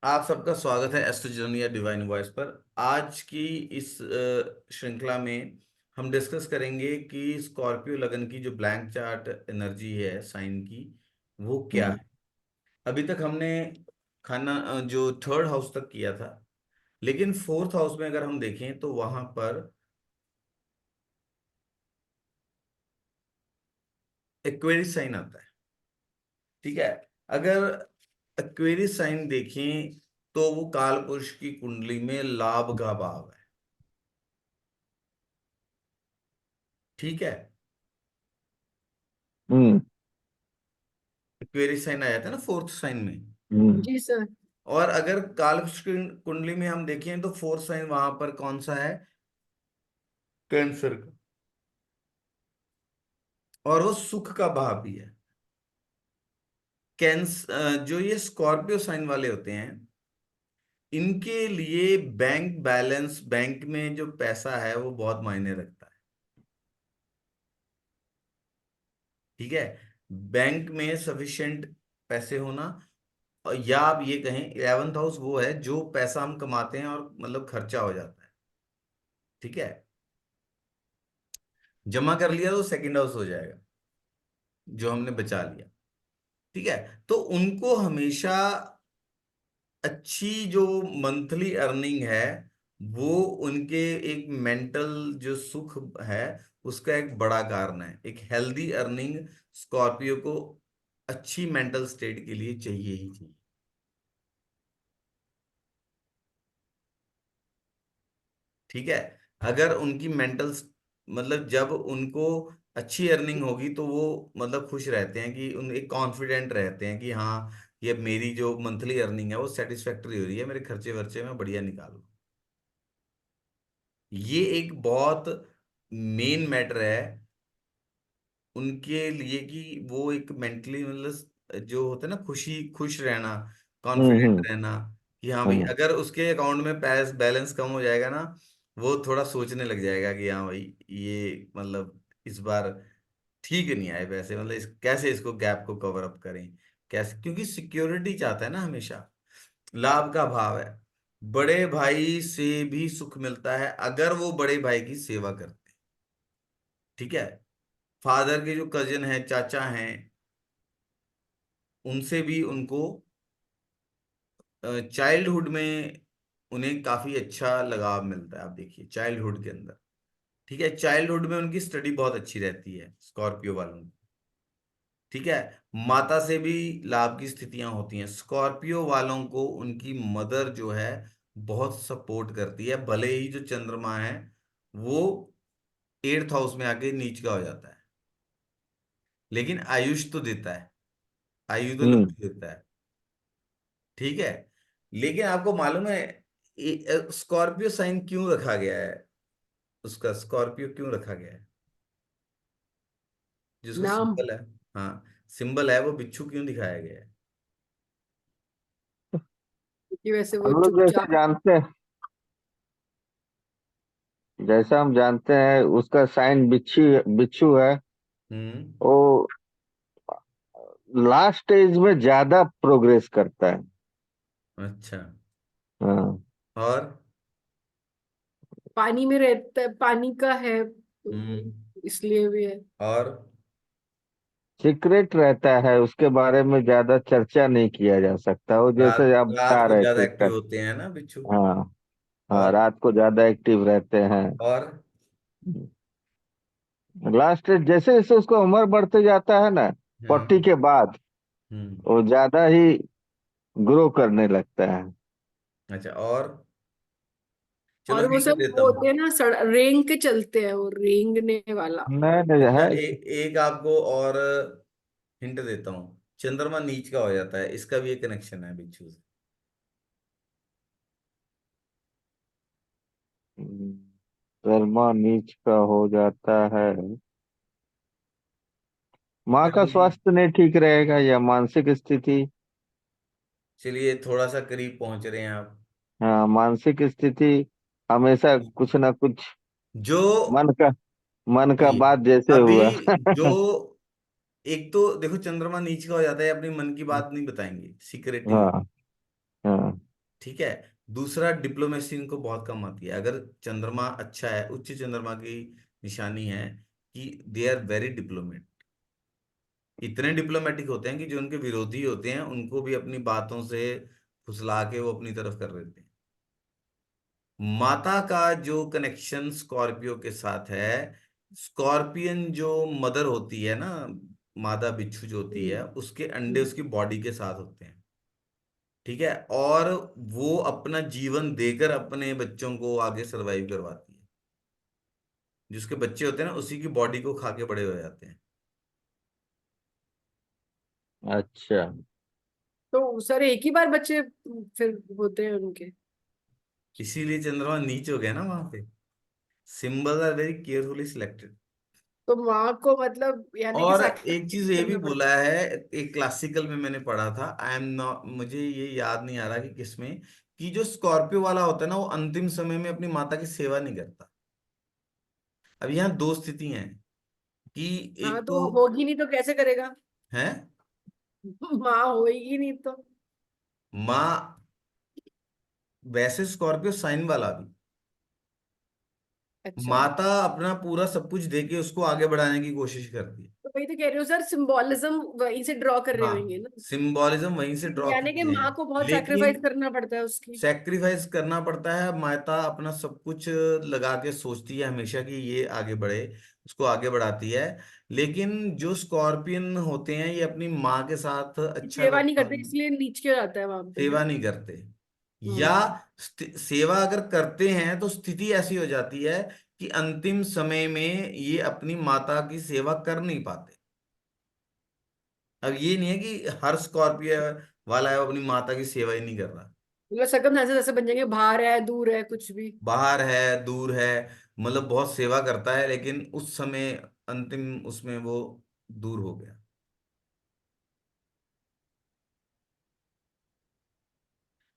आप सबका स्वागत है एस्ट्रो जर्नी या डिवाइन वॉइस पर। आज की इस श्रृंखला में हम डिस्कस करेंगे कि स्कॉर्पियो लगन की जो ब्लैंक चार्ट एनर्जी है साइन की, वो क्या हम्म है। अभी तक हमने जो थर्ड हाउस तक किया था, लेकिन फोर्थ हाउस में अगर हम देखें तो वहां पर एक्वेरियस साइन आता है। ठीक है। अगर एक्वेरियस साइन देखें तो वो काल पुरुष की कुंडली में लाभ का भाव है। ठीक है। हम्म एक्वेरियस साइन आ जाता है ना फोर्थ साइन में। हम्म जी सर। और अगर कालपुरुष की कुंडली में हम देखें तो फोर्थ साइन वहां पर कौन सा है? कैंसर का। और वो सुख का भाव भी है। जो ये स्कॉर्पियो साइन वाले होते हैं, इनके लिए बैंक बैलेंस, बैंक में जो पैसा है वो बहुत मायने रखता है। ठीक है। बैंक में सफिशिएंट पैसे होना, या आप ये कहें 11th हाउस वो है जो पैसा हम कमाते हैं और मतलब खर्चा हो जाता है। ठीक है। जमा कर लिया तो सेकंड हाउस हो जाएगा, जो हमने बचा लिया। ठीक है। तो उनको हमेशा अच्छी जो मंथली अर्निंग है, वो उनके एक मेंटल जो सुख है उसका एक बड़ा कारण है। एक हेल्दी अर्निंग स्कॉर्पियो को अच्छी मेंटल स्टेट के लिए चाहिए ही चाहिए। ठीक है। अगर उनकी मेंटल मतलब जब उनको अच्छी अर्निंग होगी तो वो मतलब खुश रहते हैं, कि उन एक कॉन्फिडेंट रहते हैं कि हाँ, ये मेरी जो मंथली अर्निंग है वो सेटिस्फैक्टरी हो रही है, मेरे खर्चे वर्चे में बढ़िया निकाल लूं। ये एक बहुत मेन मैटर है उनके लिए, कि वो एक मेंटली मतलब जो होता है ना, खुश रहना, कॉन्फिडेंट हम्म रहना, कि हाँ भाई हम्म अगर उसके अकाउंट में पैस बैलेंस कम हो जाएगा ना, वो थोड़ा सोचने लग जाएगा कि हाँ भाई ये मतलब इस बार ठीक नहीं आए पैसे, मतलब कैसे इसको गैप को कवर अप करें, कैसे, क्योंकि सिक्योरिटी चाहता है ना हमेशा। लाभ का भाव है। बड़े भाई से भी सुख मिलता है अगर वो बड़े भाई की सेवा करते हैं। ठीक है। फादर के जो कजिन है, चाचा हैं, उनसे भी उनको चाइल्डहुड में उन्हें काफी अच्छा लगाव मिलता है। आप देखिए चाइल्डहुड के अंदर। ठीक है। चाइल्डहुड में उनकी स्टडी बहुत अच्छी रहती है स्कॉर्पियो वालों की। ठीक है। माता से भी लाभ की स्थितियां होती हैं स्कॉर्पियो वालों को। उनकी मदर जो है बहुत सपोर्ट करती है, भले ही जो चंद्रमा है वो 8th हाउस में आके नीच का हो जाता है, लेकिन आयुष तो देता है, आयु तो हम्म लंबी देता है। ठीक है। लेकिन आपको मालूम है स्कॉर्पियो साइन क्यों रखा गया है? उसका स्कॉर्पियो क्यों रखा गया है? जिसको नाम। सिंबल है, हाँ, सिंबल है, वो बिच्छू क्यों दिखाया गया है? कि वैसे वो हम लोग जैसा चुपचाप। जानते हैं, जैसा हम जानते हैं उसका साइन बिच्छू बिच्छू है। हम्म। वो लास्ट स्टेज में ज्यादा प्रोग्रेस करता है। अच्छा। हाँ। और पानी में रहता है, पानी का है हम्म। इसलिए भी है। और सीक्रेट रहता है, उसके बारे में ज्यादा चर्चा नहीं किया जा सकता। वो रात जैसे आप रात बता को रहे ज्यादा थे एक्टिव कर। होते हैं ना बिच्छू। हाँ। हाँ, और रात को ज्यादा एक्टिव रहते हैं। और लास्ट जैसे जैसे उसका उम्र बढ़ते जाता है ना, 40 हाँ। के बाद हम्म। वो ज्यादा ही ग्रो करने लगता है। अच्छा। और चलो और वो हिंट सब देता वो होते हूँ। हैं ना, रेंग के चलते हैं, वो रेंगने वाला। नहीं नहीं अच्छा, है। एक आपको और हिंट देता हूँ। चंद्रमा नीच का हो जाता है, इसका भी एक कनेक्शन है बिच्छू से। शर्मा नीच का हो जाता है। माँ का कभी, स्वास्थ्य नहीं ठीक रहेगा या मानसिक स्थिति। चलिए थोड़ा सा करीब पहुंच रहे हैं आप। हाँ, मानसिक स्थिति हमेशा कुछ ना कुछ जो मन का मन का नहीं, बात जैसे अभी हुआ। जो एक तो देखो चंद्रमा नीच का हो जाता है, अपनी मन की बात नहीं बताएंगे, सीक्रेट ही हाँ होगी। हाँ ठीक है। दूसरा, डिप्लोमेसी इनको बहुत कम आती है। अगर चंद्रमा अच्छा है, उच्च चंद्रमा की निशानी है कि दे आर वेरी डिप्लोमेट। इतने डिप्लोमेटिक होते हैं कि जो उनके विरोधी होते हैं उनको भी अपनी बातों से फुसला के वो अपनी तरफ कर लेते हैं। माता का जो कनेक्शन स्कॉर्पियो के साथ है, स्कॉर्पियन जो मदर होती है ना, मादा बिच्छू जो होती है, हम्म, उसके अंडे हम्म। उसकी बॉडी के साथ होते हैं। ठीक है। और वो अपना जीवन देकर अपने बच्चों को आगे सरवाइव करवाती है। जिसके बच्चे होते हैं ना, उसी की बॉडी को खा के बड़े हो जाते हैं। अच्छा। तो सर एक ही बार बच्चे फिर होते हैं उनके? इसीलिए चंद्रमा नीच हो गया ना वहां पे। Symbols are very carefully selected. तो माँ को मतलब यानी कि और एक सैक्रिफाइस चीज ये भी करना बोला पड़ता है, एक क्लासिकल में मैंने पढ़ा था, आई एम नॉट, मुझे ये याद नहीं आ रहा कि किसमें, कि जो स्कॉर्पियो वाला होता है ना, वो अंतिम समय में अपनी माता की सेवा नहीं करता। अब यहाँ दो स्थितियां हैं कि है। हाँ एक तो तो होगी नहीं तो कैसे करेगा? है माँ होएगी नहीं तो? माँ, वैसे स्कॉर्पियो साइन वाला भी, अच्छा। माता अपना पूरा सब कुछ देके उसको आगे बढ़ाने की कोशिश करती है। तो वही तो कह रही हूँ सर, सिंबोलिज्म वहीं से ड्रॉ कर रहे होंगे हाँ, ना। सिंबॉलिज्म वहीं से ड्रॉ यानी कि करते हैं। माँ को बहुत सैक्रिफाइस लेकिन करना पड़ता है उसकी। सेक्रीफाइस करना पड़ता है, माता अपना सब कुछ लगा के सोचती है हमेशा कि ये आगे बढ़े, उसको आगे बढ़ाती है। लेकिन जो स्कॉर्पियन होते हैं, ये अपनी माँ के साथ अच्छा सेवा नहीं व्यवहार, करते इसलिए नीच के जाता है वहां पे। सेवा नहीं करते, या हम्म। सेवा अगर करते हैं तो स्थिति ऐसी हो जाती है कि अंतिम समय में ये अपनी माता की सेवा कर नहीं पाते। अब ये नहीं है कि हर स्कॉर्पियो वाला है वो अपनी माता की सेवा ही नहीं कर रहा। मतलब सकम ऐसे ऐसे बन जाएंगे, बाहर है दूर है कुछ भी। बाहर है, दूर है, मतलब बहुत सेवा करता है, लेकिन उस समय अंतिम उसमें वो दूर हो गया।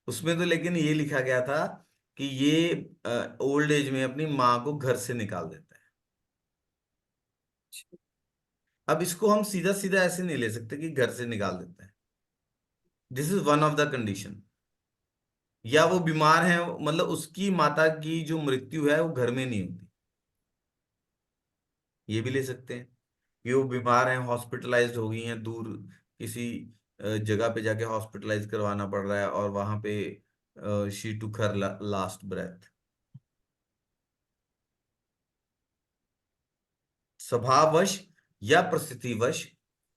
उसमें तो लेकिन ये लिखा गया था कि ये ओल्ड एज में अपनी माँ को घर से निकाल देता है। अब इसको हम सीधा सीधा ऐसे नहीं ले सकते कि घर से निकाल देता है। This is one of the condition. या वो बीमार है, मतलब उसकी माता की जो मृत्यु है वो घर में नहीं होती, ये भी ले सकते हैं। कि वो बीमार हैं, हॉस्पिटलाइज्ड हो गई हैं, दूर किसी जगह पे जाके हॉस्पिटलाइज करवाना पड़ रहा है, और वहां पे she took her last breath. स्वभाववश या परिस्थितिवश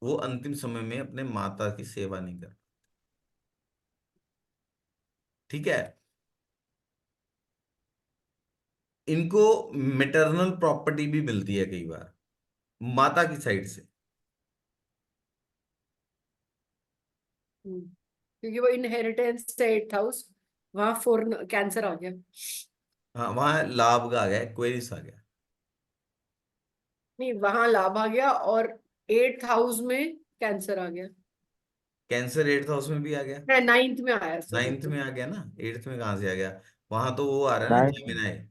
वो अंतिम समय में अपने माता की सेवा नहीं कर। ठीक है। इनको मेटरनल प्रॉपर्टी भी मिलती है कई बार माता की साइड से। क्योंकि वो इनहेरिटेंस है 8 हाउस, वहां फोर कैंसर आ गया। हाँ, वहां लाभ का आ गया, क्वेरिस आ गया। नहीं, वहां लाभ आ गया और 8 हाउस में कैंसर आ गया। कैंसर एट्थ हाउस में भी आ गया। है, नाइन्थ में आया सॉरी नाइन्थ तो। में आ गया ना, एट्थ में कहाँ से आ गया? वहां तो वो आ रहा है ना, नहीं। जेमिनाई।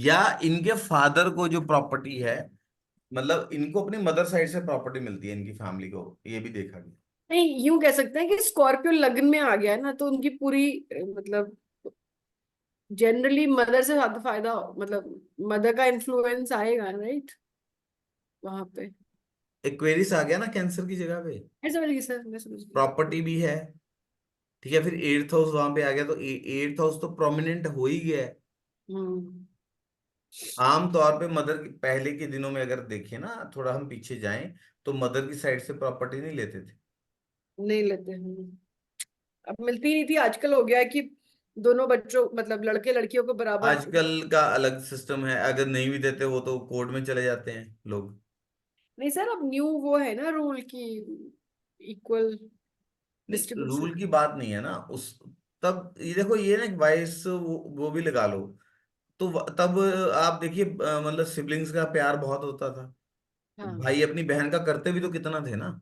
या इनके फादर को जो प्रॉपर्टी है, मतलब इनको अपनी मदर साइड से प्रॉपर्टी मिलती है, इनकी फैमिली को, ये भी देखा गया। नहीं, यूं कह सकते हैं कि स्कॉर्पियो लग्न में आ गया है ना, तो उनकी पूरी मतलब जनरली मदर से ज्यादा फायदा, मतलब मदर का इन्फ्लुएंस आएगा राइट वहां पे। एक्वेरियस आ गया ना कैंसर की जगह पे। मैं समझ गई सर, मैं समझ गई। प्रॉपर्टी भी है। ठीक है, फिर एट्थ हाउस वहां पे आ गया, तो एट्थ हाउस तो प्रोमिनेंट हो ही गया है। हम्म। आमतौर पे मदर के पहले के दिनों में अगर देखें ना, थोड़ा हम पीछे जाएं, तो मदर की साइड से प्रॉपर्टी नहीं लेते थे। नहीं लेते हैं। अब मिलती नहीं थी, आजकल हो गया है कि दोनों बच्चों मतलब लड़के लड़कियों को बराबर। आजकल का अलग सिस्टम है, अगर नहीं भी देते वो तो कोर्ट में चले जाते हैं लोग। नहीं सर, अब न्यू वो है ना रूल की इक्वल नहीं, डिस्ट्रीब्यूशन। रूल की बात नहीं है ना उस, तब ये देखो, ये ना वाइस वो भी लगा लो, तो तब आप देखिए, मतलब सिबलिंग्स का प्यार बहुत होता था। हाँ। भाई अपनी बहन का करते भी तो कितना थे ना।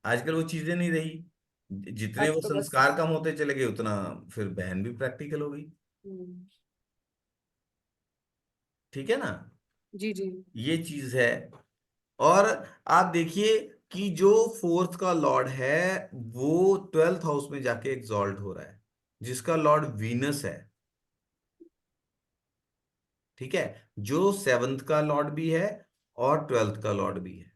आजकल वो चीजें नहीं रही। जितने अब वो तो बस। संस्कार कम होते चले गए, उतना फिर बहन भी प्रैक्टिकल हो गई। हम्म, ठीक है ना, जी जी। ये चीज है। और आप देखिए, कि जो फोर्थ का लॉर्ड है वो 12th हाउस में जाके एग्जॉल्ट हो रहा है, जिसका लॉर्ड वीनस है। ठीक है, जो 7th का लॉर्ड भी है और 12th का लॉर्ड भी है।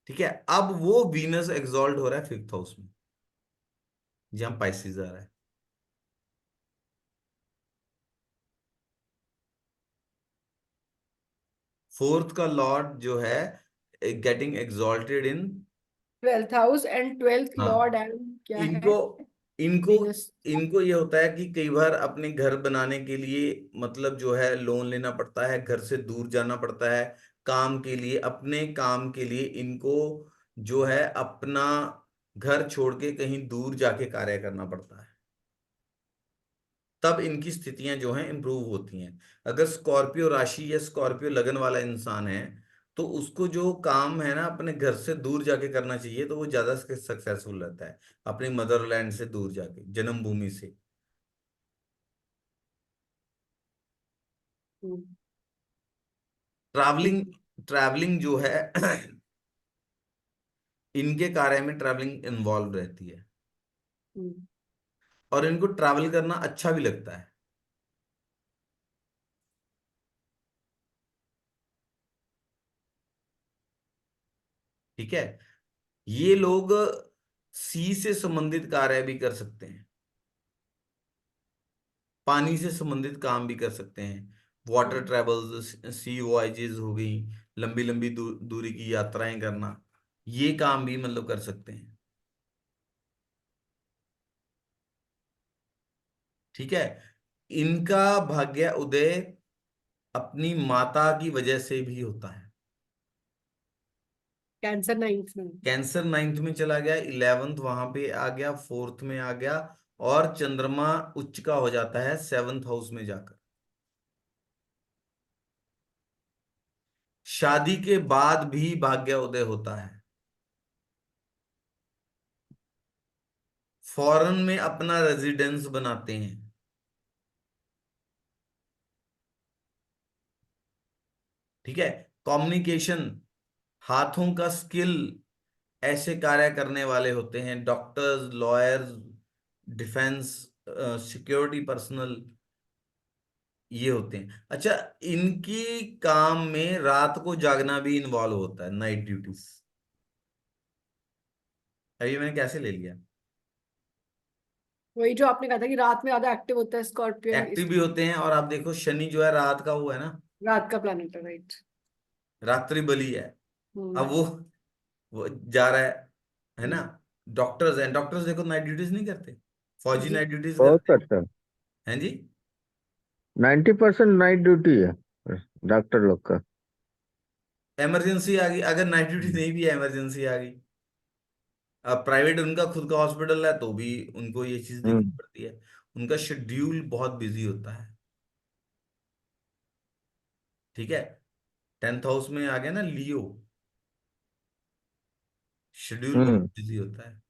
ठीक है, अब वो वीनस एग्जॉल्ट हो रहा है 5th हाउस में, जहां पाइसिस आ रहा है। फोर्थ का लॉर्ड जो है getting exalted in, 12th house and 12th हाँ, लॉर्ड एंड क्या इनको है? इनको वीनस। इनको ये होता है कि कई बार अपने घर बनाने के लिए मतलब जो है लोन लेना पड़ता है, घर से दूर जाना पड़ता है काम के लिए, अपने काम के लिए इनको जो है अपना घर छोड़ के कहीं दूर जाके कार्य करना पड़ता है। तब इनकी स्थितियां जो हैं इंप्रूव होती हैं। अगर स्कॉर्पियो राशि या स्कॉर्पियो लगन वाला इंसान है तो उसको जो काम है ना अपने घर से दूर जाके करना चाहिए, तो वो ज्यादा सक्सेसफुल रहता है अपनी मदरलैंड से दूर जाके, जन्मभूमि से। हम्म। ट्रैवलिंग ट्रैवलिंग जो है इनके कार्य में ट्रैवलिंग इन्वॉल्व रहती है, हम्म। और इनको ट्रैवल करना अच्छा भी लगता है। ठीक है, ये लोग सी से संबंधित कार्य भी कर सकते हैं, पानी से संबंधित काम भी कर सकते हैं, वाटर हम्म। ट्रेवल्स, सी वॉयजेज हो गई, लंबी लंबी दूरी की यात्राएं करना, ये काम भी मतलब कर सकते हैं। ठीक है, इनका भाग्य उदय अपनी माता की वजह से भी होता है। कैंसर 9th में। कैंसर 9th में चला गया, 11th वहां पे आ गया, 4th में आ गया, और चंद्रमा उच्च का हो जाता है 7th हाउस में जाकर। शादी के बाद भी भाग्य उदय होता है, फॉरेन में अपना रेजिडेंस बनाते हैं। ठीक है, कम्युनिकेशन, हाथों का स्किल, ऐसे कार्य करने वाले होते हैं, doctors, lawyers, defence, security personal, ये होते हैं। अच्छा, इनकी काम में रात को जागना भी इन्वॉल्व होता है, नाइट ड्यूटीज। अभी मैंने कैसे ले लिया? वही जो आपने कहा था कि रात में ज्यादा एक्टिव होता है स्कॉर्पियन, एक्टिव भी इसलिए। होते हैं, और आप देखो शनि जो है रात का वो है ना, रात का प्लैनेट है, राइट। रात्रि बली है। अब हम्म। वो जा रहा है ना। हम्म। डॉक्टर्स हैं, डॉक्टर्स देखो नाइट ड्यूटीज नहीं करते, फौजी जी। नाइट ड्यूटीज बहुत करते अच्छा। हैं जी। 90% नाइट ड्यूटी है डॉक्टर लोग का। इमरजेंसी आ गई, अगर नाइट ड्यूटी हम्म। नहीं भी है, इमरजेंसी आ गई, अब प्राइवेट उनका खुद का हॉस्पिटल है तो भी उनको ये चीज देखनी हम्म। पड़ती है। उनका शेड्यूल बहुत बिजी होता है। ठीक है, 10th हाउस में आ गया ना लियो, शेड्यूल बहुत हम्म। बिजी होता है।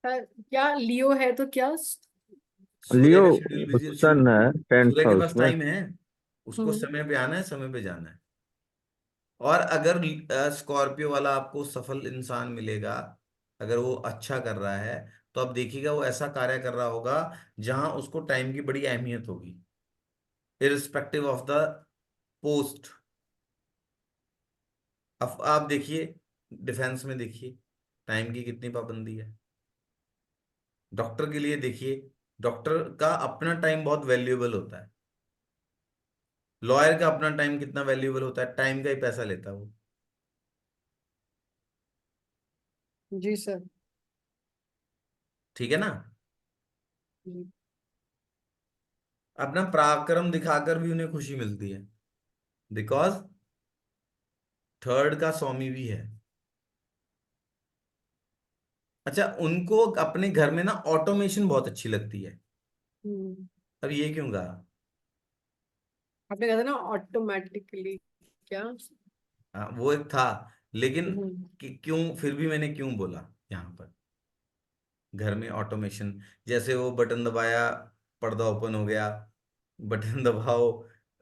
क्या लियो है तो क्या? सूर्य लियो का शेड्यूल बिजी, सन है टेंथ सूर्य के हाउस पास में। टाइम है, उसको हम्म। समय पे आना है, समय पे जाना है। और अगर स्कॉर्पियो वाला आपको सफल इंसान मिलेगा, अगर वो अच्छा कर रहा है, तो आप देखिएगा वो ऐसा कार्य कर रहा होगा जहां उसको टाइम की बड़ी अहमियत होगी, इरिस्पेक्टिव ऑफ द पोस्ट। अब आप देखिए, डिफेंस में देखिए टाइम की कितनी पाबंदी है। डॉक्टर के लिए देखिए, डॉक्टर का अपना टाइम बहुत वैल्यूएबल होता है। लॉयर का अपना टाइम कितना वैल्यूएबल होता है, टाइम का ही पैसा लेता है वो। जी सर। ठीक है ना। जी। अपना पराक्रम दिखाकर भी उन्हें खुशी मिलती है, बिकॉज थर्ड का स्वामी भी है। अच्छा, उनको अपने घर में ना ऑटोमेशन बहुत अच्छी लगती है। हम्म। अब ये क्यों कहा? आपने कहा था ना ऑटोमेटिकली, क्या? वो एक था, लेकिन हम्म। क्यों फिर भी मैंने क्यों बोला यहाँ पर, घर में ऑटोमेशन, जैसे वो बटन दबाया, पर्दा ओपन हो गया, बटन दबाओ,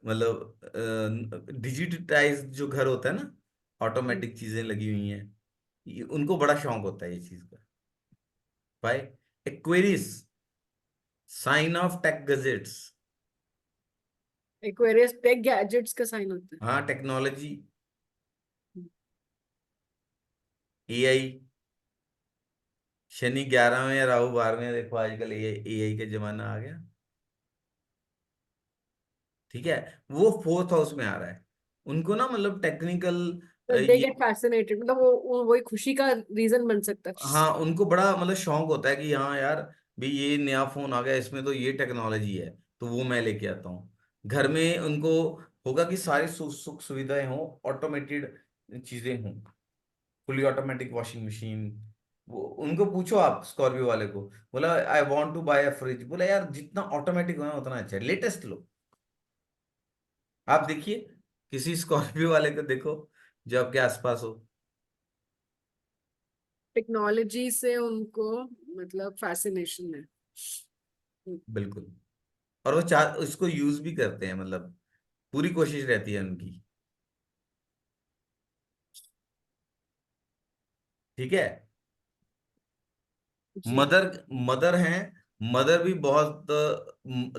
मतलब डिजिटाइज जो घर होता है ना, ऑटोमेटिक चीजें लगी हुई हैं, उनको बड़ा शौक होता है ये चीज का। भाई, Aquarius, sign of tech gadgets. Aquarius tech gadgets का साइन होता है। हाँ, टेक्नोलॉजी, एआई। शनि 11वें या राहु 12वें, देखो आजकल एआई का जमाना आ गया। ठीक है, वो फोर्थ हाउस में आ रहा है। उनको ना मतलब टेक्निकल, तो दे ये, गेट फैसिनेटेड, मतलब वो वही खुशी का रीजन बन सकता है। हाँ उनको बड़ा मतलब शौक होता है कि हाँ यार, भाई ये नया फोन आ गया, इसमें तो ये टेक्नोलॉजी है, तो वो मैं लेके आता हूँ। घर में उनको होगा कि सारी सुख सुविधाएं हों, ऑटोमेटेड चीजें हों, फुली ऑटोमेटिक वॉशिंग मशीन। वो उनको पूछो आप स्कॉर्पियो वाले को, बोला I want to buy a fridge, बोला यार जितना ऑटोमेटिक होना उतना अच्छा है, लेटेस्ट लो। आप देखिए, किसी स्कॉर्पियो वाले को देखो जो आपके आसपास हो। टेक्नोलॉजी से उनको मतलब फैसिनेशन है। बिल्कुल। और वो चाह उसको यूज भी करते हैं, मतलब पूरी कोशिश रहती है उनकी। ठीक है। जी। मदर, मदर हैं। मदर भी बहुत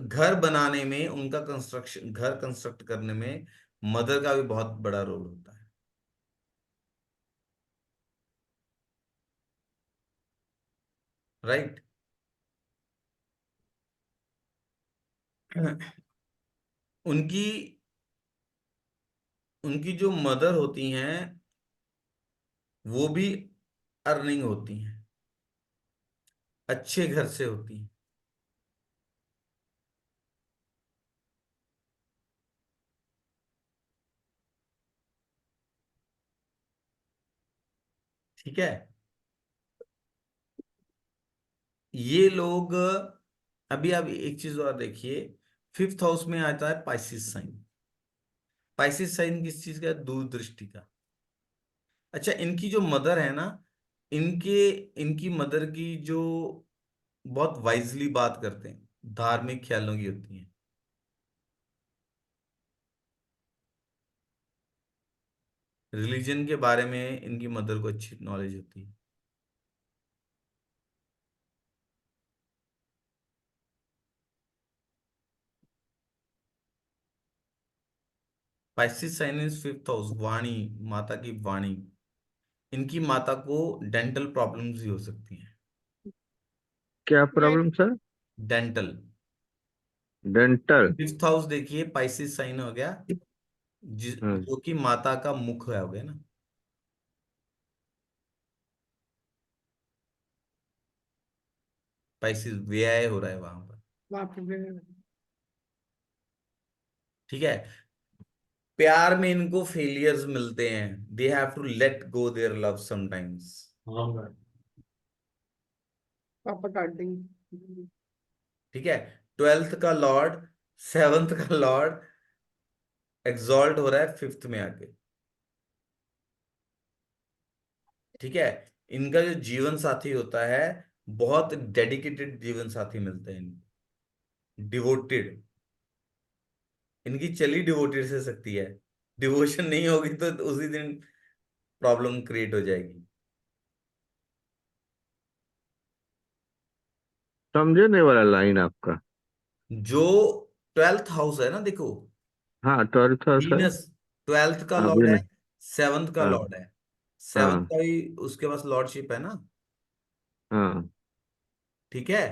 घर बनाने में, उनका कंस्ट्रक्शन, घर कंस्ट्रक्ट करने में मदर का भी बहुत बड़ा रोल होता है। राइट। उनकी उनकी जो मदर होती हैं, वो भी अर्निंग होती हैं, अच्छे घर से होती हैं। ठीक है। ये लोग, अभी आप एक चीज और देखिए, फिफ्थ हाउस में आता है पाइसिस साइन। पाइसिस साइन किस चीज का है? दूरदृष्टि का। अच्छा, इनकी जो मदर है ना, इनके इनकी मदर की जो बहुत वाइजली बात करते हैं, धार्मिक ख्यालों की होती हैं। रिलीजन के बारे में इनकी मदर को अच्छी नॉलेज होती है। Pisces sign is fifth house, वाणी, माता की वाणी। इनकी माता को डेंटल प्रॉब्लम्स भी हो सकती हैं। क्या right. Problem sir? Dental. Dental? Fifth house देखिए, पाइसिस साइन हो गया, हाँ। जो कि माता का मुख है, हो गया ना। पाइसिस व्यय हो रहा है वहां पर। बाप रे। ठीक है। प्यार में इनको फेलियर्स मिलते हैं, they have to let go their love sometimes. पापा काट देंगे। ठीक है। ट्वेल्थ का लॉर्ड, सेवंथ का लॉर्ड एग्जॉल्ट हो रहा है फिफ्थ में आके। ठीक है। इनका जो जीवन साथी होता है, बहुत डेडिकेटेड जीवन साथी मिलते हैं इनको, डिवोटेड। इनकी चली डिवोटेड से सकती है, डिवोशन नहीं होगी तो उसी दिन प्रॉब्लम क्रिएट हो जाएगी। समझे नहीं वाला लाइन आपका। जो ट्वेल्थ हाउस है ना, देखो, हाँ, ट्वेल्थ सर। वीनस ट्वेल्थ का अभी लॉर्ड है, नहीं। सेवंथ का हाँ। लॉर्ड है। सेवंथ हाँ। का भी उसके पास लॉर्डशिप है ना। हाँ। ठीक है।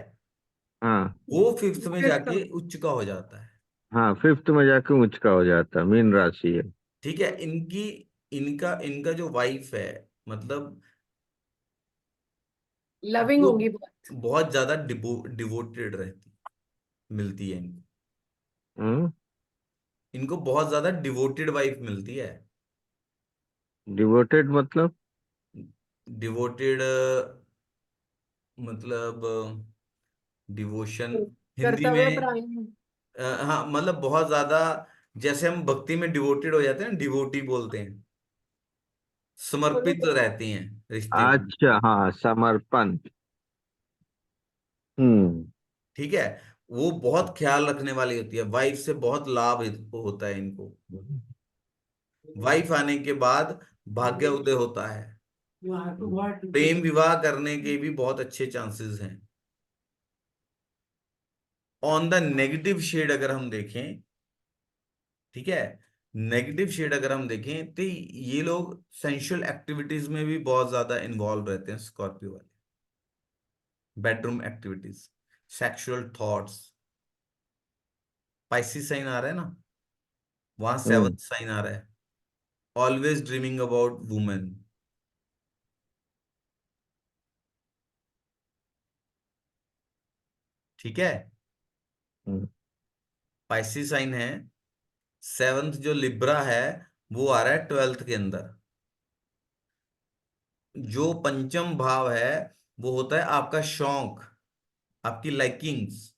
हाँ। वो फिफ्थ में फिफ्थ। जाके उच्च का हो जाता है। हाँ, फिफ्थ में जाके ऊंच का हो जाता है, मीन राशि है। ठीक है। इनकी इनका इनका जो वाइफ है, मतलब लविंग वो होंगी बहुत। बहुत ज्यादा डिवोटेड रहती, मिलती है इनको। हम्म। इनको बहुत ज्यादा डिवोटेड वाइफ मिलती है। डिवोटेड मतलब? डिवोटेड मतलब डिवोशन हिंदी कर्तव्य में, परायण। हाँ मतलब बहुत ज्यादा, जैसे हम भक्ति में डिवोटेड हो जाते हैं ना, डिवोटी बोलते हैं, समर्पित रहती हैं रिश्ते में। अच्छा, हाँ, समर्पण। हम्म। ठीक है। वो बहुत ख्याल रखने वाली होती है, वाइफ से बहुत लाभ होता है इनको। वाइफ आने के बाद भाग्य उदय होता है। प्रेम विवाह करने के भी बहुत अच्छे चांसेस हैं। ऑन द नेगेटिव शेड अगर हम देखें, ठीक है, नेगेटिव शेड अगर हम देखें तो ये लोग सेंसुअल एक्टिविटीज में भी बहुत ज्यादा इन्वॉल्व रहते हैं स्कॉर्पियो वाले। Bedroom activities, sexual thoughts. Pisces sign आ रहा है ना, वहां हम्म। सेवंथ साइन आ रहा है। Always dreaming about women. ठीक है, हम्म। पाइसिस साइन है। सेवंथ जो लिब्रा है वो आ रहा है ट्वेल्थ के अंदर। जो पंचम भाव है वो होता है आपका शौक, आपकी लाइकिंग्स।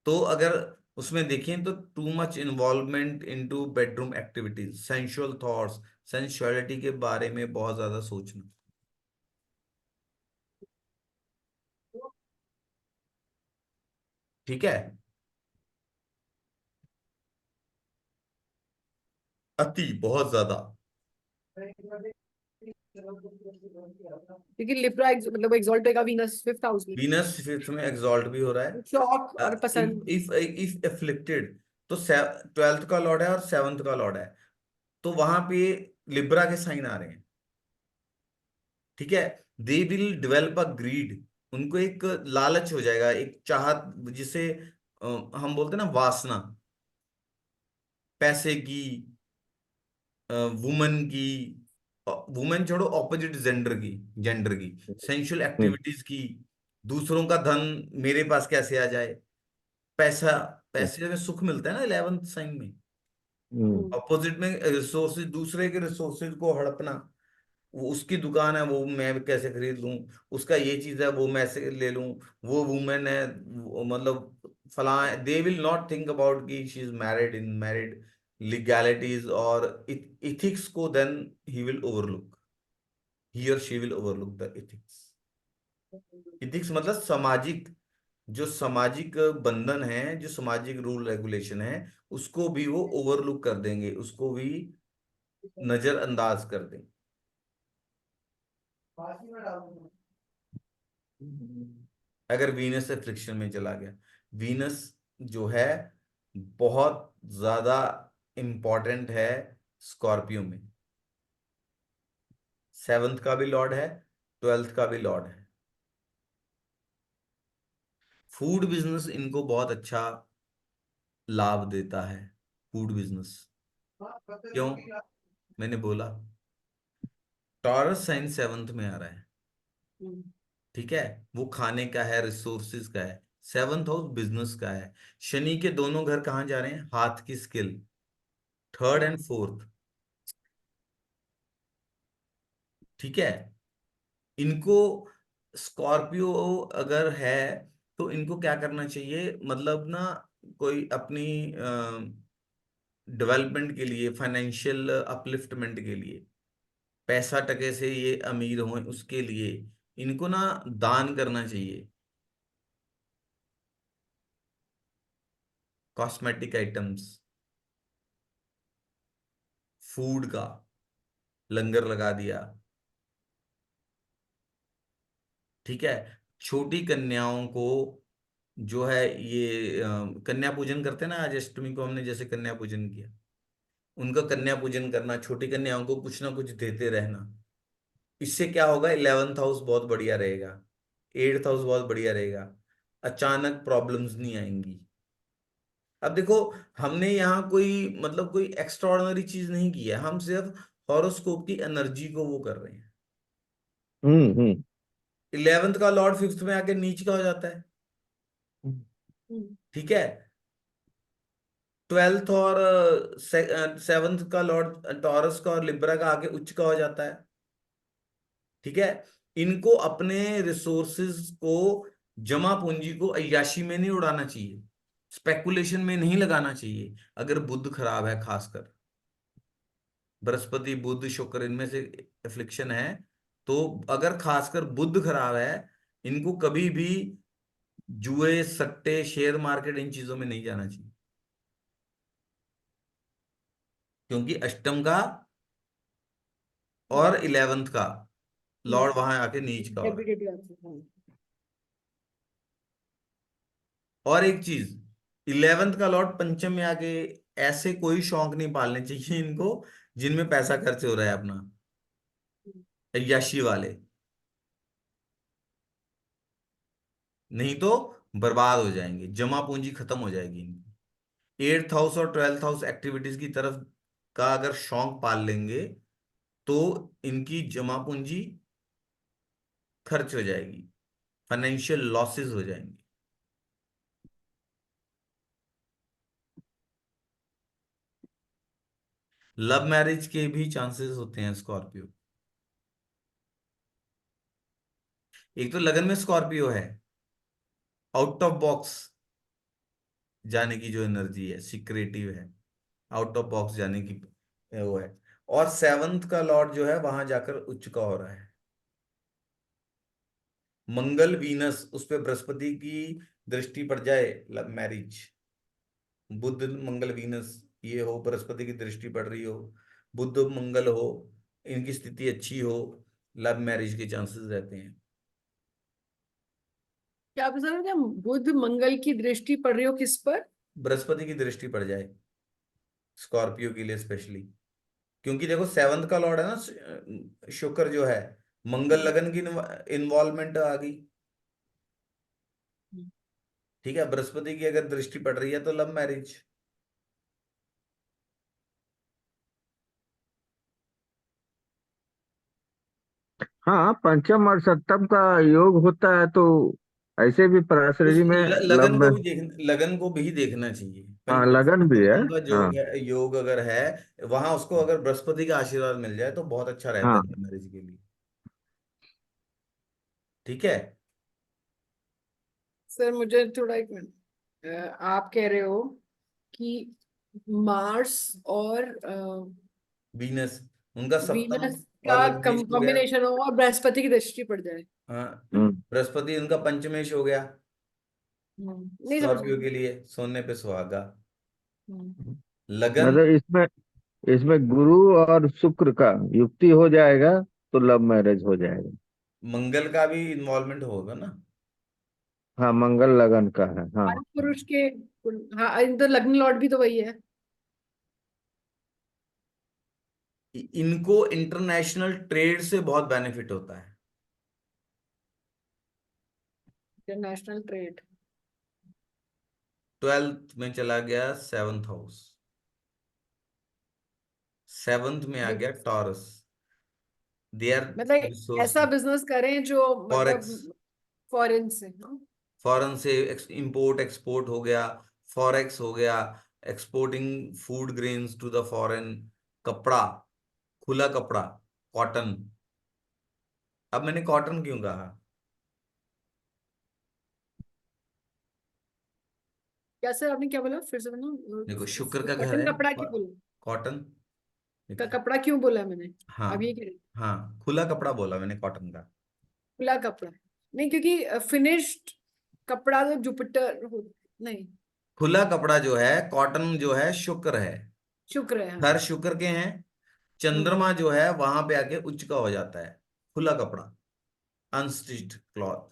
तो अगर उसमें देखें तो too much involvement into bedroom activities, sensual thoughts, sensuality के बारे में बहुत ज्यादा सोचना। ठीक है, अति बहुत ज्यादा। क्योंकि लिब्रा मतलब एग्जॉल्ट होगा वीनस फिफ्थ हाउस में। वीनस फिफ्थ में एग्जॉल्ट भी हो रहा शौक और है। पसंद। इफ इफ एफ्लिक्टेड, तो ट्वेल्थ का लॉर्ड है और सेवंथ का लॉर्ड है, तो वहां पे लिब्रा के साइन आ रहे हैं। ठीक है, they will develop a greed. उनको एक लालच हो जाएगा, एक चाहत, जिसे हम बोलते हैं ना वासना, पैसे की, वुमन की, वुमेन छोड़ो, ऑपोजिट जेंडर की सेंसुअल हम्म। एक्टिविटीज की, दूसरों का धन मेरे पास कैसे आ जाए, पैसा, पैसे में सुख मिलता है ना 11th साइन में। हम्म। हम्म। अपोजिट में रिसोर्सेज, दूसरे के रिसोर्सेज को हड़पना। वो उसकी दुकान है, वो मैं कैसे खरीद लूं, उसका ये चीज है वो मैं से ले लूं, वो वुमेन है मतलब फला, they will not think about कि she is married, in married legalities और इथिक्स को, then he will overlook, he और she will overlook the ethics. Ethics मतलब सामाजिक, जो सामाजिक बंधन है, जो सामाजिक रूल रेगुलेशन है, उसको भी वो ओवरलुक कर देंगे, उसको भी नजरअंदाज कर देंगे। अगर वीनस से फ्रिक्शन में चला गया, वीनस जो है बहुत ज्यादा इंपॉर्टेंट है स्कॉर्पियो में। सेवंथ का भी लॉर्ड है, ट्वेल्थ का भी लॉर्ड है। फूड बिजनेस इनको बहुत अच्छा लाभ देता है, फूड बिजनेस। क्यों? मैंने बोला टॉरस साइन सेवंथ में आ रहा है। हम्म। ठीक है, वो खाने का है, रिसोर्सिस का है। सेवंथ हाउस बिजनेस का है। शनि के दोनों घर कहाँ जा रहे हैं? हाथ की स्किल, थर्ड एंड फोर्थ। ठीक है, इनको स्कॉर्पियो अगर है तो इनको क्या करना चाहिए, मतलब ना, कोई अपनी डेवलपमेंट के लिए, फाइनेंशियल अपलिफ्टमेंट के लिए, पैसा टके से ये अमीर हो, उसके लिए इनको ना दान करना चाहिए। कॉस्मेटिक आइटम्स, फूड का लंगर लगा दिया। ठीक है, छोटी कन्याओं को जो है ये कन्या पूजन करते हैं ना, आज अष्टमी को हमने जैसे कन्या पूजन किया, उनका कन्या पूजन करना, छोटी कन्याओं को कुछ ना कुछ देते रहना। इससे क्या होगा, 11th हाउस बहुत बढ़िया रहेगा, 8th हाउस बहुत बढ़िया रहेगा, अचानक प्रॉब्लम्स नहीं आएंगी। अब देखो, हमने यहाँ कोई मतलब कोई एक्स्ट्राऑर्डिनरी चीज नहीं की है, हम सिर्फ हॉरोस्कोप की एनर्जी को वो कर रहे हैं। हम्म। हम्म। 11th का लॉर्ड फिफ्थ में आके नीच का हो जाता है। हम्म। ठीक है, ट्वेल्थ और सेवंथ का लॉर्ड टॉरस का और लिब्रा का आके उच्च का हो जाता है। ठीक है, इनको अपने रिसोर्सेज को, जमा पूंजी को अय्याशी में नहीं उड़ाना चाहिए, स्पेकुलेशन में नहीं लगाना चाहिए। अगर बुध खराब है, खासकर बृहस्पति बुध शुक्र इनमें से एफ्लिक्शन है, तो अगर खासकर बुध खराब है, इनको कभी भी जुए, सट्टे, शेयर मार्केट, इन चीजों में नहीं जाना चाहिए, क्योंकि अष्टम का और 11th का लॉर्ड वहां आके नीच का हो रहा है। डेबिटेड। और एक चीज, 11th का लॉर्ड पंचम में आके, ऐसे कोई शौक नहीं पालने चाहिए इनको जिनमें पैसा खर्च हो रहा है अपना, यशी वाले, नहीं तो बर्बाद हो जाएंगे, जमा पूंजी खत्म हो जाएगी इनकी। 8th हाउस और 12th हाउस एक्टिविटीज की तरफ का अगर शौक पाल लेंगे तो इनकी जमा पूंजी खर्च हो जाएगी, फाइनेंशियल लॉसेस हो जाएंगे। लव मैरिज के भी चांसेस होते हैं स्कॉर्पियो। एक तो लगन में स्कॉर्पियो है, आउट ऑफ बॉक्स जाने की जो एनर्जी है, सिक्रेटिव है, आउट ऑफ बॉक्स जाने की वो है। और 7th का लॉर्ड जो है वहां जाकर उच्च का हो रहा है। मंगल वीनस, उस पे बृहस्पति की दृष्टि पड़ जाए, लव मैरिज, बुध मंगल वीनस ये हो, बृहस्पति की दृष्टि पड़ रही हो, बुध मंगल हो, इनकी स्थिति अच्छी हो, लव मैरिज के चांसेस रहते हैं। क्या आप समझ रहे हैं? बुध मंगल की दृष्टि पड़ रही हो किस पर? बृहस्पति की दृष्टि पड़ जाए स्कॉर्पियो के लिए स्पेशली, क्योंकि देखो 7th का लॉर्ड है ना, शुक्र जो है, मंगल लगन की इन्वॉल्वमेंट आ गई। ठीक है, बृहस्पति की अगर दृष्टि पड़ रही है तो लव मैरिज। हाँ, पंचम और सप्तम का योग होता है तो ऐसे भी उस पराशरी में लव लगन में। को भी लगन को भी देखना चाहिए। हाँ, पंचम लगन भी है। सप्तम का हाँ। योग अगर है वहां, उसको अगर बृहस्पति का आशीर्वाद मिल जाए तो बहुत अच्छा रहता हाँ। है मैरिज के लिए। ठीक है। सर मुझे थोड़ा एक मिनट, आप कह रहे हो कि मार्स और वीनस, उनका सप्तम वीनस और का लग्नेश हो गया। कॉम्बिनेशन हो और बृहस्पति की दृष्टि पड़ जाए। हाँ, हम्म। बृहस्पति उनका पंचमेश हो गया नहीं समझ स्कॉर्पियो के लिए, सोने पे सुहागा। रही। लगन, मतलब इसमें इसमें गुरु और शुक्र का युक्ति हो जाएगा तो लव मैरिज हो जाएगा। मंगल का भी इन्वॉल्वमेंट होगा ना। हाँ, मंगल लगन का है। हाँ। काल पुरुष के, हाँ इन तो लग्न लॉर्ड भी तो वही है। इनको इंटरनेशनल ट्रेड से बहुत बेनिफिट होता है। International trade. 12th में चला गया 7th हाउस, 7th में आ गया टॉरस, दे आर मतलब रिसोर्स, ऐसा बिजनेस करें जो फॉरेक्स, मतलब फॉरेन से, हाँ? फॉरेन से इंपोर्ट एक्सपोर्ट हो गया, फॉरेक्स हो गया, exporting food grains to the foreign, कपड़ा, खुला कपड़ा, कॉटन। अब मैंने कॉटन क्यों कहा? क्या सर आपने क्या बोला, फिर से बोला? देखो शुक्र का घर कॉटन है, कपड़ा क्यों बोला? कॉटन, का देखिए। कपड़ा क्यों बोला मैंने? हाँ, अब ये कह रही हाँ, खुला कपड़ा बोला मैंने कॉटन का। खुला कपड़ा नहीं, क्योंकि फिनिश्ड कपड़ा तो जुपिटर हो, नहीं खुला कपड़ा जो है, कॉटन जो है, शुक्र है, शुक्र है, हाँ। घर शुक्र के हैं। हम्म। चंद्रमा जो है वहां पे आके उच्च का हो जाता है, खुला कपड़ा, अनस्टिच्ड क्लॉथ।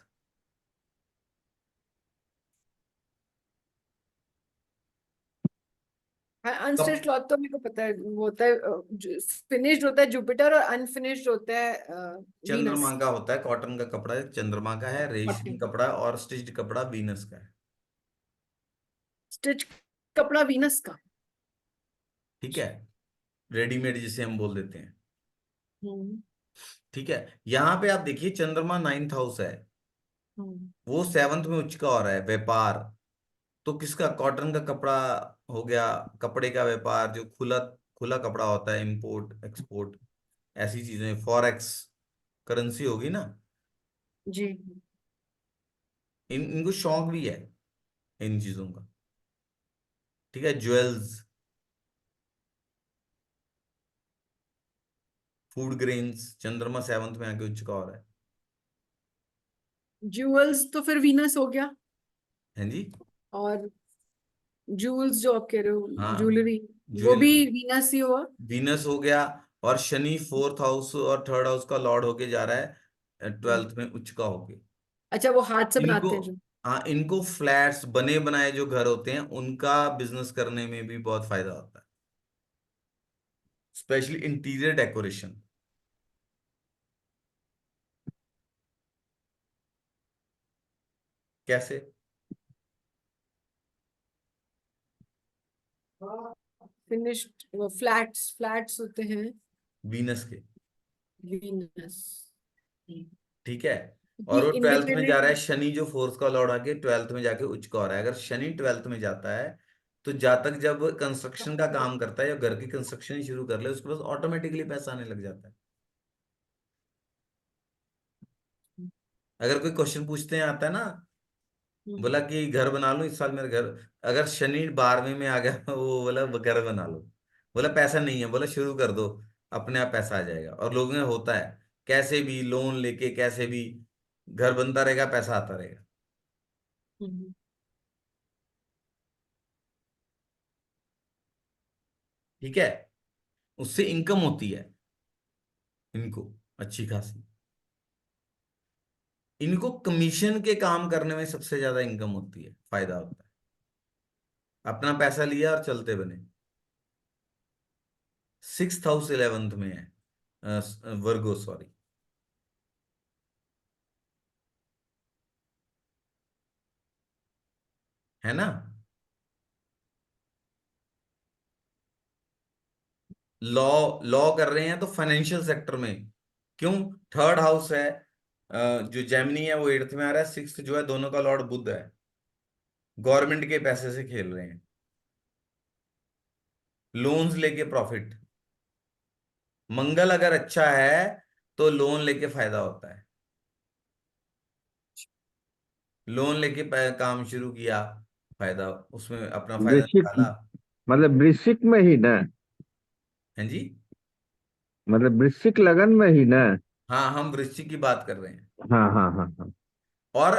हाँ, कप अनस्टिच्ड क्लॉथ तो मेरे को पता है, वो होता है फिनिश्ड होता है जुपिटर और अनफिनिश्ड होता है चंद्रमा वीनस। का होता है, कॉटन का कपड़ा चंद्रमा का है, रेशमी कॉटन कपड़ा और स्टिच्ड कपड़ा वीनस का है। स्टिच कपड़ा वीनस का। ठीक है, रेडीमेड जिसे हम बोल देते हैं। हम्म। ठीक है, यहाँ पे आप देखिए चंद्रमा 9th हाउस है, हम्म। वो 7th में उच्च का हो रहा है, व्यापार। तो किसका, कॉटन का कपड़ा हो गया, कपड़े का व्यापार, जो खुला खुला कपड़ा होता है, इंपोर्ट एक्सपोर्ट, ऐसी चीजें, फॉरेक्स करेंसी होगी ना। जी। इनको शौक भी है इन चीजों का। ठीक है, ज्वेल्स, फूड ग्रेन्स, चंद्रमा 7th में आके उच्च का हो रहा है। ज्यूल्स तो फिर वीनस हो गया। हैं जी। और जूल्स जो आप कह रहे हो, हाँ, ज्वेलरी, वो ज्वेल भी वीनस ही हुआ। वीनस हो गया। और शनि फोर्थ हाउस और थर्ड हाउस का लॉर्ड होके जा रहा है ट्वेल्थ में उच्च का होके। अच्छा, वो हाथ से इनको, बनाते हैं जो। हाँ, इनको फ्लैट्स बने बनाए जो घर होते हैं उनका बिजनेस करने में भी बहुत फायदा होता है, स्पेशली इंटीरियर डेकोरेशन। कैसे? फिनिश्ड वो फ्लैट्स फ्लैट्स होते हैं। वीनस के। वीनस ठीक है। की और वो ट्वेल्थ में जा रहा है, इंडिपेंडेंट। शनि जो फोर्थ का लॉर्ड आके ट्वेल्थ में जाके उच्च का हो रहा है। अगर शनि ट्वेल्थ में जाता है तो जातक जब कंस्ट्रक्शन का काम करता है या घर की कंस्ट्रक्शन ही शुरू कर ले उसके पास ऑटोमेटिकली पैसा आने लग जाता है। अगर कोई क्वेश्चन पूछते हैं आता है ना, बोला कि घर बना लो इस साल मेरे घर, अगर शनि 12वें में आ गया वो बोला घर बना लो, बोला पैसा नहीं है, बोला शुरू कर दो, अपने आप पैसा आ जाएगा। और लोगों में होता है, कैसे भी लोन लेके कैसे भी घर बनता रहेगा, पैसा आता रहेगा। ठीक है, उससे इनकम होती है इनको अच्छी खासी। इनको कमीशन के काम करने में सबसे ज्यादा इनकम होती है, फायदा होता है। अपना पैसा लिया और चलते बने। सिक्स हाउस 11th में है, वर्गो सॉरी। है ना? लॉ लॉ कर रहे हैं तो फाइनेंशियल सेक्टर में। क्यों? थर्ड हाउस है, जो जेमिनी है वो एट्थ में आ रहा है, सिक्स्थ जो है दोनों का लॉर्ड बुध है। गवर्नमेंट के पैसे से खेल रहे हैं, लोन्स लेके प्रॉफिट। मंगल अगर अच्छा है तो लोन लेके फायदा होता है। लोन लेके काम शुरू किया, फायदा, उसमें अपना फायदा वृश्चिक, निकाला। मतलब वृश्चिक में ही ना? हैं जी। मतलब वृश्चिक लगन में ही ना? हाँ, हम वृश्चिक की बात कर रहे हैं। हाँ हाँ हाँ हाँ। और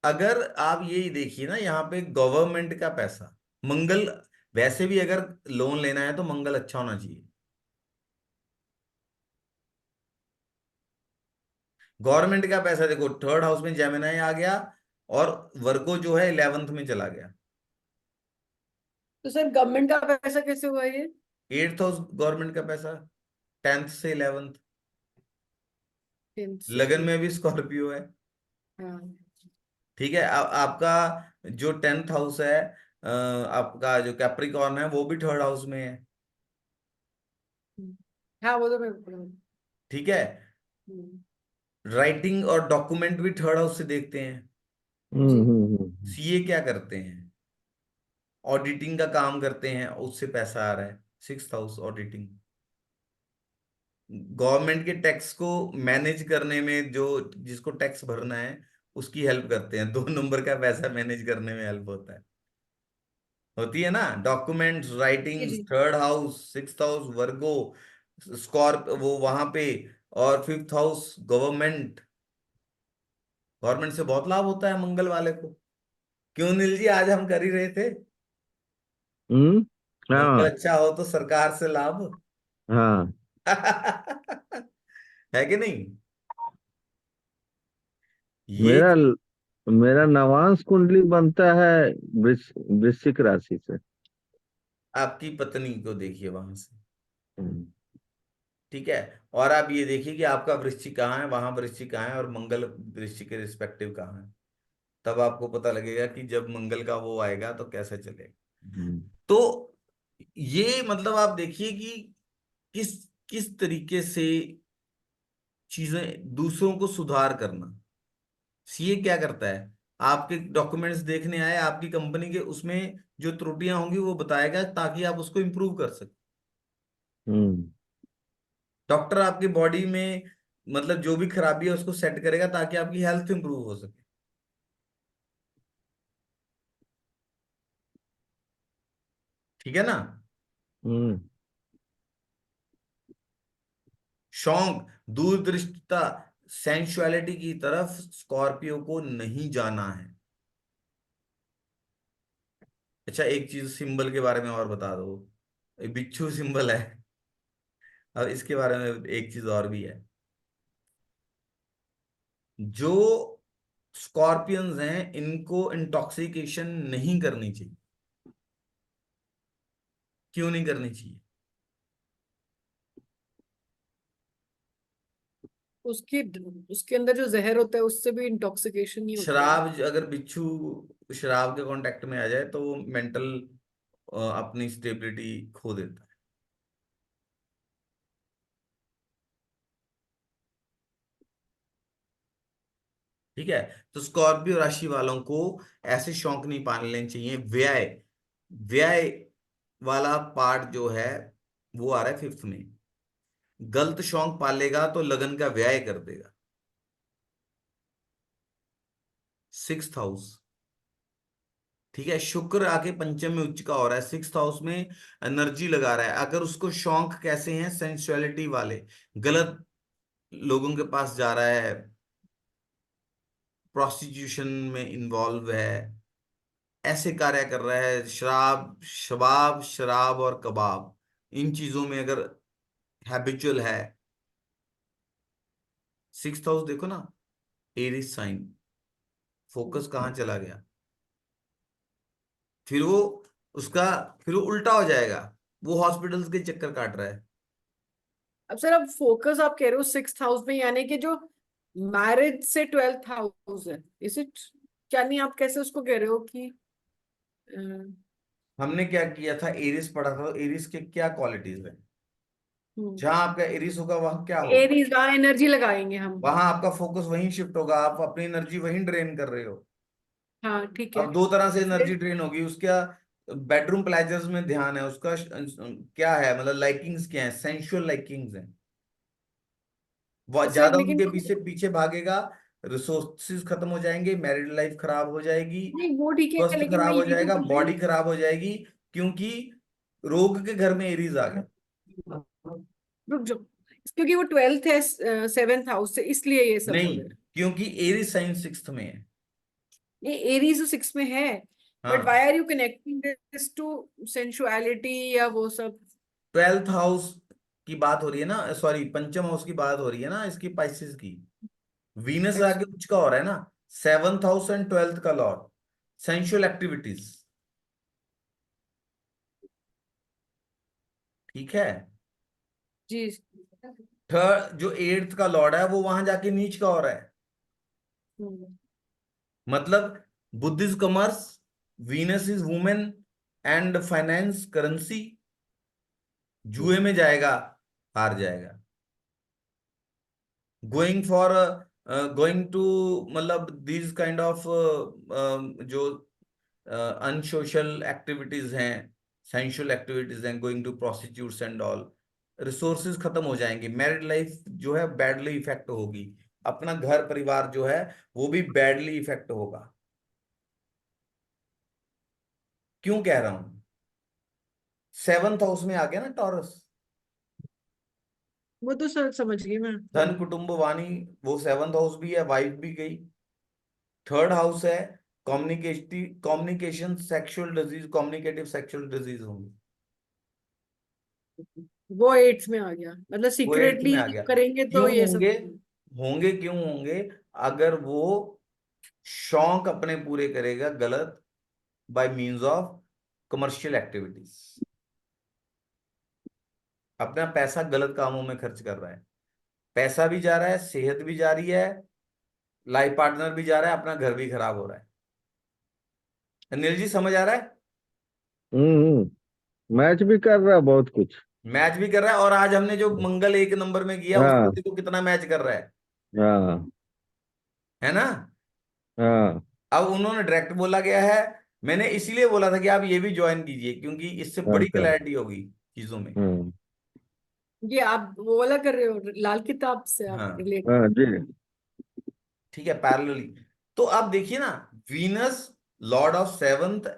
अगर आप यही देखिए ना, यहाँ पे गवर्नमेंट का पैसा, मंगल, वैसे भी अगर लोन लेना है तो मंगल अच्छा होना चाहिए। गवर्नमेंट का पैसा देखो, थर्ड हाउस में जेमिनाई आ गया और वर्गो जो है 11th में चला गया। तो सर गवर्नमेंट का पैसा कैसे हुआ ये? एट्थ हाउस गवर्नमेंट का पैसा, 10th से 11th। 10 से लगन 11। में भी स्कॉर्पियो है। हाँ। ठीक है, आपका जो 10th हाउस है, आपका जो कैप्रिकॉर्न है वो भी थर्ड हाउस में है। हाँ, वो तो मैं हम्म। ठीक है। राइटिंग और डॉक्यूमेंट भी थर्ड हाउस से देखते हैं। जी। सीए क्या करते हैं? ऑडिटिंग का काम करते हैं, उससे पैसा आ रहा है, सिक्स हाउस ऑडिटिंग। गवर्नमेंट के टैक्स को मैनेज करने में, जो जिसको टैक्स भरना है उसकी हेल्प करते हैं, 2 नंबर का पैसा मैनेज करने में हेल्प होता है, होती है ना। डॉक्यूमेंट्स, जी राइटिंग्स, जी। थर्ड हाउस, सिक्स्थ हाउस वर्गो, स्कॉर्प वो वहां पे, और फिफ्थ हाउस गवर्नमेंट। गवर्नमेंट से बहुत लाभ होता है मंगल वाले को। क्यों नील जी, आज हम कर ही रहे थे। हम्म। मंगल हाँ अच्छा हो तो सरकार से लाभ। हाँ। है कि नहीं? ये मेरा मेरा नवांश कुंडली बनता है वृश्चिक राशि से। आपकी पत्नी को देखिए वहां से। हम्म। ठीक है। और आप ये देखिए कि आपका वृश्चिक कहाँ है, वहां वृश्चिक कहाँ है, और मंगल वृश्चिक के रिस्पेक्टिव कहाँ है। तब आपको पता लगेगा कि जब मंगल का वो आएगा तो कैसे चलेगा। हम्म। तो ये मतलब आप देखिए कि किस किस तरीके से चीजें दूसरों को सुधार करना। सीए क्या करता है? आपके डॉक्यूमेंट्स देखने आए, आपकी कंपनी के उसमें जो त्रुटियां होंगी वो बताएगा ताकि आप उसको इम्प्रूव कर सकें। हम्म। डॉक्टर आपकी बॉडी में मतलब जो भी खराबी है उसको सेट करेगा ताकि आपकी हेल्थ इंप्रूव हो सके। ठीक है ना? हम्म। शौक, दूरदृष्टिता, सेंसुअलिटी की तरफ स्कॉर्पियो को नहीं जाना है। अच्छा, एक चीज सिंबल के बारे में और बता दो। ये बिच्छू सिंबल है। अब इसके बारे में एक चीज और भी है। जो स्कॉर्पियंस हैं इनको इंटॉक्सिकेशन नहीं करनी चाहिए। क्यों नहीं करनी चाहिए? उसके उसके अंदर जो जहर होता है उससे भी इंटॉक्सिकेशन ही होता है। अगर बिच्छू शराब के कांटेक्ट में आ जाए तो वो मेंटल अपनी स्टेबिलिटी खो देता है। ठीक है। तो स्कॉर्पियो राशि वालों को ऐसे शौक नहीं पालने चाहिए। व्यय व्यय वाला पार्ट जो है वो आ रहा है फिफ्थ में। गलत शौक पालेगा तो लगन का व्यय कर देगा। Sixth house. ठीक है, शुक्र आके पंचम में उच्च का हो रहा है, सिक्स्थ हाउस में एनर्जी लगा रहा है। अगर उसको शौक कैसे हैं, सेंसुअलिटी वाले, गलत लोगों के पास जा रहा है, प्रोस्टिट्यूशन में इन्वॉल्व है, ऐसे कार्य कर रहा है, शराब शराब और कबाब, इन चीजों में अगर हैबिचुअल है। सिक्स्थ हाउस देखो ना, एरिस साइन, फोकस कहाँ चला गया? फिर वो उसका फिर वो उल्टा हो जाएगा। वो हॉस्पिटल्स के चक्कर काट रहा है। अब सर, अब फोकस आप कह रहे हो सिक्स्थ हाउस में, यानी कि जो मैरिज से ट्वेल्थ हाउस है, इज इट? क्या नहीं, आप कैसे उसको कह रहे हो कि हमने क्या किया था, एरिस पढ़ा था, तो एरिस के क्या क्वालिटीज है? जहां आपका एरिस होगा वहां क्या होगा? एरीज, वहां एनर्जी लगाएंगे हम। वहां आपका फोकस वहीं शिफ्ट होगा, आप अपनी एनर्जी वहीं ड्रेन कर रहे हो। हाँ ठीक है। अब दो तरह से एनर्जी फिर ड्रेन होगी उसका। बेडरूम प्लेजर्स में ध्यान है उसका, क्या है मतलब, लाइकिंग्स क्या है, सेंसुअल लाइकिंग्स हैं। वो तो सर ज्यादा लेकिन उनके पीछे पीछे भागेगा, रिसोर्सेज खत्म हो जाएंगे, मैरिड लाइफ खराब हो जाएगी, नहीं, वो ठीक है, स्वास्थ्य लेकिन मैं खराब हो ये तो जाएगा, बोल रही बॉडी खराब हो जाएगी। क्योंकि रोग के घर में एरीज आ गया। हूँ, रुक जाओ, क्योंकि वो ट्वेल्थ है सेवेंथ हाउस से, इसलिए ये सब हो नहीं, रहा है। क्योंकि एरीज साइन सिक्स्थ में है। ये एरीज तो सिक्स में है, बट हाँ, why are you connecting this to sensuality या वो सब? ट्वेल्थ हाउस की बात हो रही है ना, सॉरी पंचम हाउस की बात हो रही है ना, इसकी पाइसेस की। वीनस अच्छा। आगे उच्च का हो रहा है ना, सेवंथ हाउस एंड ट्वेल्थ का लॉर्ड, सेंसुअल एक्टिविटीज। ठीक है। जी। थर्ड जो एट्थ का लॉर्ड है वो वहां जाके नीच का हो रहा है। हम्म। मतलब Buddhism commerce, Venus is women and finance currency, जुए में जाएगा, हार जाएगा। गोइंग फॉर गोइंग टू, मतलब दीज काइंड ऑफ जो अनसोशल एक्टिविटीज हैं, सेंसुअल एक्टिविटीज हैं, going to prostitutes and all, resources खत्म हो जाएंगे, मैरिड लाइफ जो है बैडली इफेक्ट होगी, अपना घर परिवार जो है वो भी बैडली इफेक्ट होगा। क्यों कह रहा हूं? सेवंथ हाउस में आ गया ना टॉरस। वो तो सर समझ गई मैं। धन कुटुंब वाणी, वो सेवंथ हाउस भी है, वाइफ भी गई। थर्ड हाउस है communication sexual disease, communicative sexual disease होंगी। वो एट्थ में आ गया, मतलब वो एट्थ में सीक्रेटली आ गया। करेंगे तो क्यों ये सब। होंगे? होंगे क्यों होंगे? अगर वो शौक अपने पूरे करेगा गलत, bye means of commercial activities, अपना पैसा गलत कामों में खर्च कर रहा है, पैसा भी जा रहा है, सेहत भी जा रही है, लाइफ पार्टनर भी जा रहा है, अपना घर भी खराब हो रहा है। अनिल जी समझ आ रहा है? मैच भी कर रहा है बहुत कुछ। मैच भी कर रहा है, और आज हमने जो मंगल एक नंबर में किया उसको हाँ देखो कितना मैच कर रहा हाँ है ना? हाँ। अब उन्होंने डायरेक्ट बोला गया है। मैंने इसीलिए बोला था कि आप ये भी ज्वाइन कीजिए, क्योंकि इससे बड़ी अच्छा। क्लैरिटी होगी चीजों में। हम्म। ये आप वो वाला कर रहे हो, लाल किताब से आप हाँ, रिलेट? हाँ जी। ठीक है, पैरेलली। तो आप देखिए ना, Venus Lord of seventh,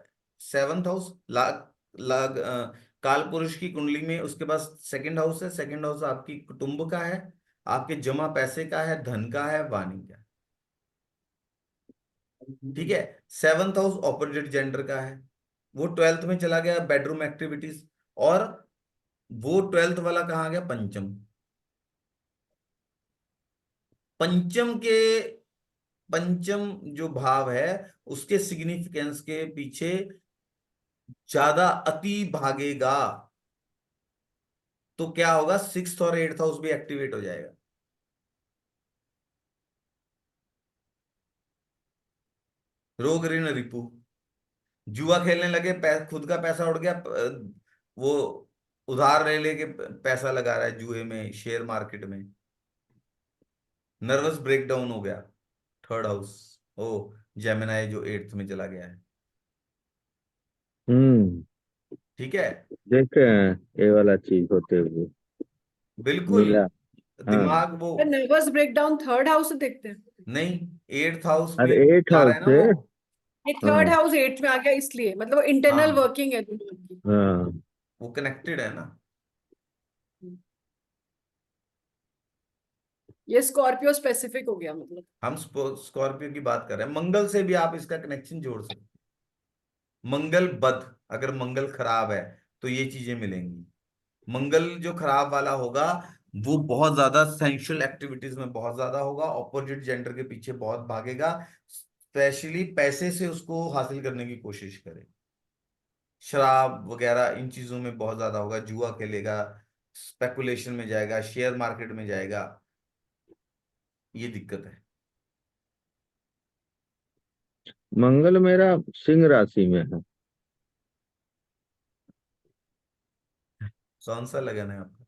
seventh house, लाग काल पुरुष की कुंडली में उसके पास सेकंड हाउस है। सेकंड हाउस आपकी कुटुंब का है, आपके जमा पैसे का है, धन का है, वाणी का है। ठीक है। सेवंथ हाउस ऑपोजिट जेंडर का है। वो 12th में चला गया बेडरूम एक्टिविटीज, और वो 12th वाला कहाँ गया, पंचम। पंचम के, पंचम जो भाव है उसके सिग्निफिकेंस के पीछे ज्यादा अति भागेगा, तो क्या होगा, 6th और 8th हाउस भी एक्टिवेट हो जाएगा। रोग ऋण रिपु, जुआ खेलने लगे, खुद का पैसा उड़ गया, वो उधार ले लेके पैसा लगा रहा है जुए में, शेयर मार्केट में। नर्वस ब्रेकडाउन हो गया, 3rd हाउस, ओ जेमिनाई जो 8th में चला गया है। हम्म। ठीक है, देखे हैं ये वाला चीज होते हुए। बिल्कुल। मिला। हाँ। दिमाग वो, नर्वस ब्रेकडाउन थर्ड हाउस से देखते हैं। नहीं, 8th हाउस और में एट जा हाउस रहा है ना से। वो। ये थर्ड हाँ। हाउस एट में आ गया, इसलिए मतलब इंटरनल हाँ, वर्किंग है दिमाग की। हाँ। वो कनेक्टेड है ना। ये स्कॉर्पियो स्पेसिफिक हो गया मतलब। हम स्कॉर्पियो की बात कर रहे हैं, मंगल से भी आप इसका कनेक्शन जोड़ सकते हैं। मंगल बद, अगर मंगल खराब है तो ये चीजें मिलेंगी। मंगल जो खराब वाला होगा वो बहुत ज्यादा सेंशुअल एक्टिविटीज में बहुत ज्यादा होगा, ऑपोजिट जेंडर के पीछे बहुत भागेगा, स्पेशली पैसे से उसको हासिल करने की कोशिश करे, शराब वगैरह इन चीजों में बहुत ज्यादा होगा, जुआ खेलेगा, स्पेकुलेशन में जाएगा, शेयर मार्केट में जाएगा, ये दिक्कत है। मंगल मेरा सिंह राशि में है। कौन सा लगन है आपका?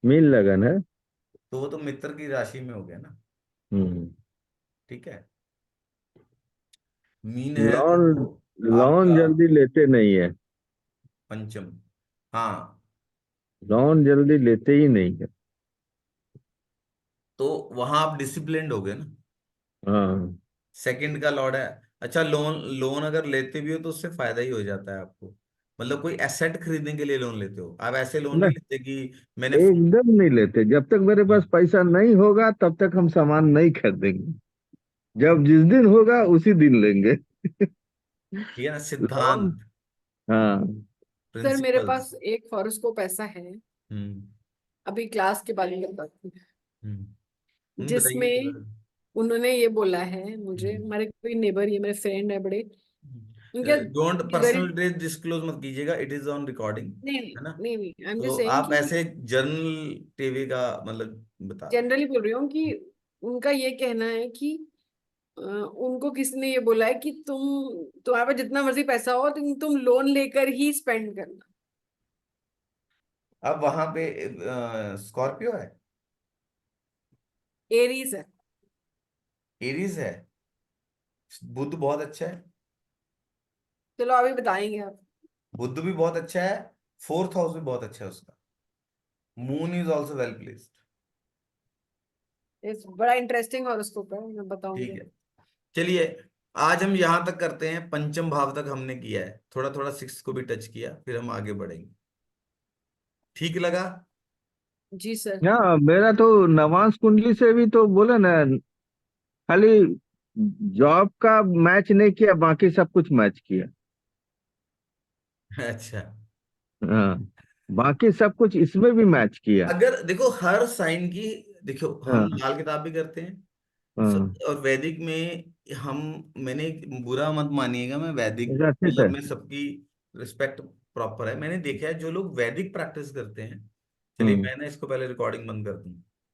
मीन लगन है। तो वो तो मित्र की राशि में हो गया ना। हम्म। ठीक है, मीन है तो लोन, वो लोन आपका जल्दी लेते नहीं है। पंचम। हाँ, लोन जल्दी लेते ही नहीं है। तो वहां आप डिसिप्लिन्ड हो गए ना। हाँ। सेकंड का लॉर्ड है। अच्छा, लोन, लोन अगर लेते भी हो तो उससे फायदा ही हो जाता है आपको। मतलब कोई एसेट खरीदने के लिए लोन लेते हो आप, ऐसे लोन नहीं ना, लेते कि मैंने एकदम नहीं लेते। जब तक मेरे पास हाँ, पैसा नहीं होगा तब तक हम सामान नहीं खरीदेंगे। जब जिस दिन होगा उसी दिन लेंगे। ठीक है ना, लोन। सिद्धांत, हाँ। सर मेरे प्रिंसिपल्स। पास एक हॉरोस्कोप ऐसा है, हम्म। अभी क्लास के बारे में बताती हूँ, बताइए तो। जिसमें उन्होंने ये बोला है मुझे, हम्म। हमारे कोई नेबर, ये मेरे फ्रेंड है बड़े, उनके डोंट गरीब। पर्सनल डिटेल डिस्क्लोज मत कीजिएगा, इट इज ऑन रिकॉर्डिंग, नहीं है ना। नहीं नहीं, आई एम तो जस्ट सेइंग आप कि ऐसे जर्नल टीवी का मतलब बता रहे जनरली बोल रही हूँ कि उनका ये कहना है कि उनको किसी ने ये बोला है कि तुम्हारे पास जितना मर्जी पैसा हो, तुम लोन लेकर ही स्पेंड करना। हो। अब वहां पे स्कॉर्पियो है, एरीज है। एरीज है, बुध बहुत अच्छा है, चलो अभी बताएंगे आप। बुध भी बहुत अच्छा है, 4th हाउस भी बहुत अच्छा है उसका, moon is also well placed. इस बड़ा इंटरेस्टिंग हॉरोस्कोप है, मैं ठीक बताऊंगी। है, चलिए, आज हम यहां तक करते हैं, पंचम भाव तक हमने किया है, थोड़ा थोड़ा 6th को भी टच किया, फिर हम आगे बढ़ेंगे। ठीक लगा? जी सर। हाँ, मेरा तो नवांश कुंडली से भी तो बोले ना, खाली जॉब का मैच नहीं किया, बाकी सब कुछ मैच किया। अच्छा, हाँ। बाकी सब कुछ इसमें भी मैच किया। अगर देखो हर साइन की, देखो हम हाँ। लाल किताब भी करते हैं, हाँ। और वैदिक में हम, मैंने, बुरा मत मानिएगा, मैं वैदिक रचित मतलब है। में सबकी रिस्पेक्ट प्रॉपर है, मैंने देखा है जो लोग वैदिक प्रैक्टिस करते हैं। चलिए हम्म। मैं ना इसको पहले रिकॉर्डिंग बंद कर दूं।